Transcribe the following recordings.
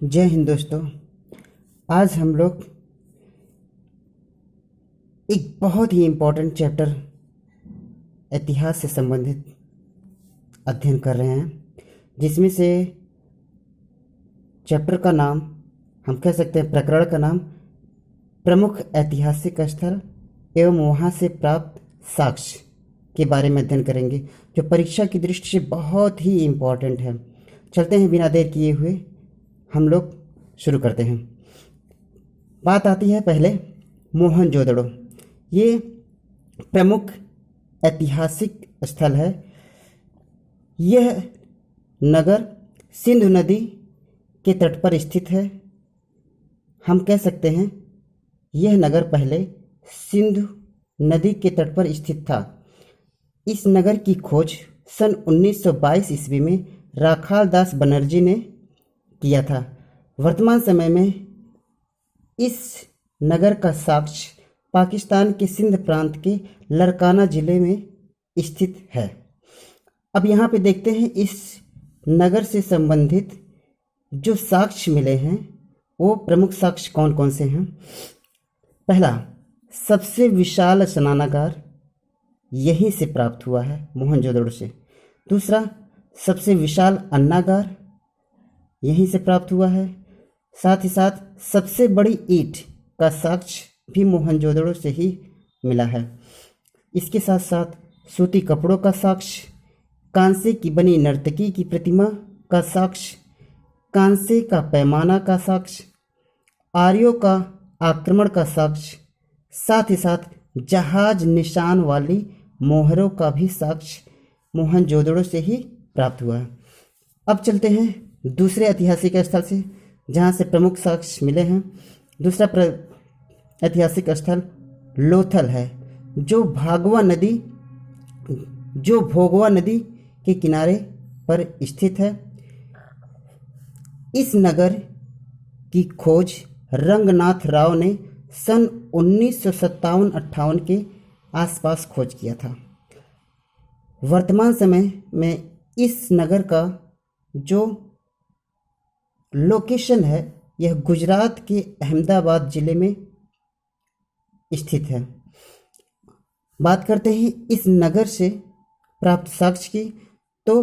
जय हिंद दोस्तों। आज हम लोग एक बहुत ही इम्पोर्टेंट चैप्टर इतिहास से संबंधित अध्ययन कर रहे हैं, जिसमें से चैप्टर का नाम हम कह सकते हैं, प्रकरण का नाम प्रमुख ऐतिहासिक स्थल एवं वहाँ से प्राप्त साक्ष्य के बारे में अध्ययन करेंगे, जो परीक्षा की दृष्टि से बहुत ही इम्पोर्टेंट है। चलते हैं, बिना देर किए हुए हम लोग शुरू करते हैं। बात आती है पहले मोहनजोदड़ो। ये प्रमुख ऐतिहासिक स्थल है। यह नगर सिंधु नदी के तट पर स्थित है। हम कह सकते हैं यह नगर पहले सिंधु नदी के तट पर स्थित था। इस नगर की खोज सन 1922 ईस्वी में राखाल दास बनर्जी ने किया था। वर्तमान समय में इस नगर का साक्ष्य पाकिस्तान के सिंध प्रांत के लड़काना जिले में स्थित है। अब यहाँ पे देखते हैं इस नगर से संबंधित जो साक्ष्य मिले हैं वो प्रमुख साक्ष्य कौन कौन से हैं। पहला, सबसे विशाल स्नानागार यहीं से प्राप्त हुआ है, मोहनजोदड़ो से। दूसरा, सबसे विशाल अन्नागार यहीं से प्राप्त हुआ है। साथ ही साथ सबसे बड़ी ईंट का साक्ष्य भी मोहनजोदड़ो से ही मिला है। इसके साथ साथ सूती कपड़ों का साक्ष्य, कांसे की बनी नर्तकी की प्रतिमा का साक्ष्य, कांसे का पैमाना का साक्ष्य, आर्यों का आक्रमण का साक्ष्य, साथ ही साथ जहाज निशान वाली मोहरों का भी साक्ष्य मोहनजोदड़ो से ही प्राप्त हुआ है। अब चलते हैं दूसरे ऐतिहासिक स्थल से जहाँ से प्रमुख साक्ष्य मिले हैं। दूसरा ऐतिहासिक स्थल लोथल है, जो भोगवा नदी के किनारे पर स्थित है। इस नगर की खोज रंगनाथ राव ने सन 1957-58 के आसपास खोज किया था। वर्तमान समय में इस नगर का जो लोकेशन है यह गुजरात के अहमदाबाद जिले में स्थित है। बात करते हैं इस नगर से प्राप्त साक्ष्य की, तो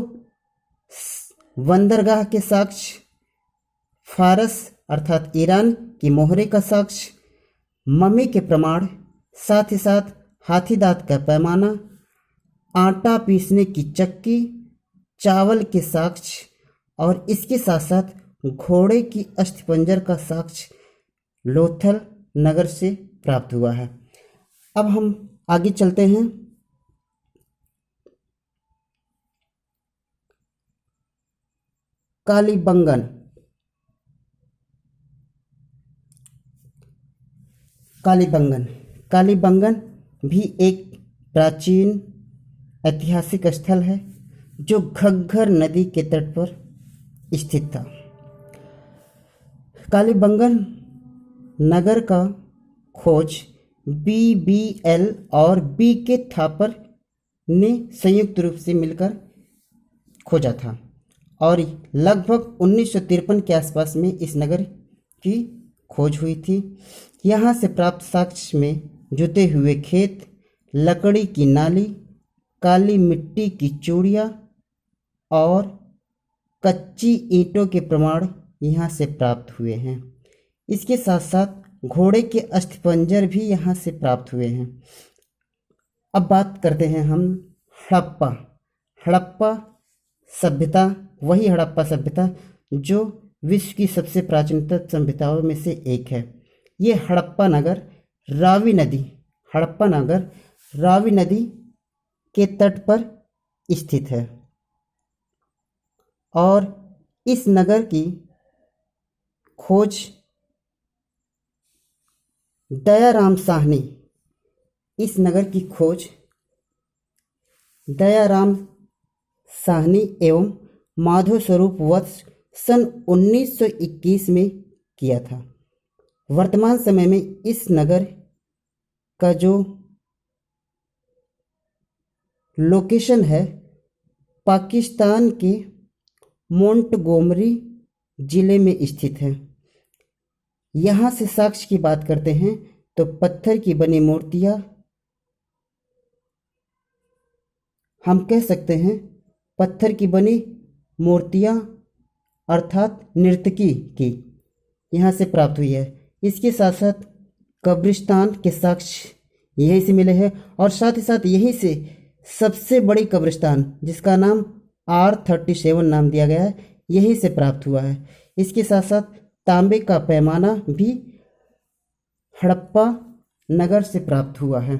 बंदरगाह के साक्ष्य, फारस अर्थात ईरान की मोहरे का साक्ष्य, मम्मी के प्रमाण, साथ ही साथ हाथी दांत का पैमाना, आटा पीसने की चक्की, चावल के साक्ष्य और इसके साथ साथ घोड़े की अस्थिपंजर का साक्ष्य लोथल नगर से प्राप्त हुआ है। अब हम आगे चलते हैं। कालीबंगन। कालीबंगन भी एक प्राचीन ऐतिहासिक स्थल है जो घग्गर नदी के तट पर स्थित था। कालीबंगन नगर का खोज BBL और BK थापर ने संयुक्त रूप से मिलकर खोजा था और लगभग 1953 के आसपास में इस नगर की खोज हुई थी। यहाँ से प्राप्त साक्ष्य में जुते हुए खेत, लकड़ी की नाली, काली मिट्टी की चूड़ियाँ और कच्ची ईंटों के प्रमाण यहाँ से प्राप्त हुए हैं। इसके साथ साथ घोड़े के अस्थिपंजर भी यहाँ से प्राप्त हुए हैं। अब बात करते हैं हम हड़प्पा सभ्यता, वही हड़प्पा सभ्यता जो विश्व की सबसे प्राचीनतम सभ्यताओं में से एक है। ये हड़प्पा नगर रावी नदी के तट पर स्थित है और इस नगर की खोज दयाराम साहनी एवं माधव स्वरूप वत्स सन 1921 में किया था। वर्तमान समय में इस नगर का जो लोकेशन है पाकिस्तान के मोंटगोमरी जिले में स्थित है। यहाँ से साक्ष्य की बात करते हैं तो पत्थर की बनी मूर्तियाँ हम कह सकते हैं पत्थर की बनी मूर्तियाँ अर्थात नर्तकी की यहाँ से प्राप्त हुई है। इसके साथ साथ कब्रिस्तान के साक्ष्य यहीं से मिले हैं और साथ ही साथ यहीं से सबसे बड़ी कब्रिस्तान जिसका नाम R37 नाम दिया गया है यहीं से प्राप्त हुआ है। इसके साथ साथ तांबे का पैमाना भी हड़प्पा नगर से प्राप्त हुआ है।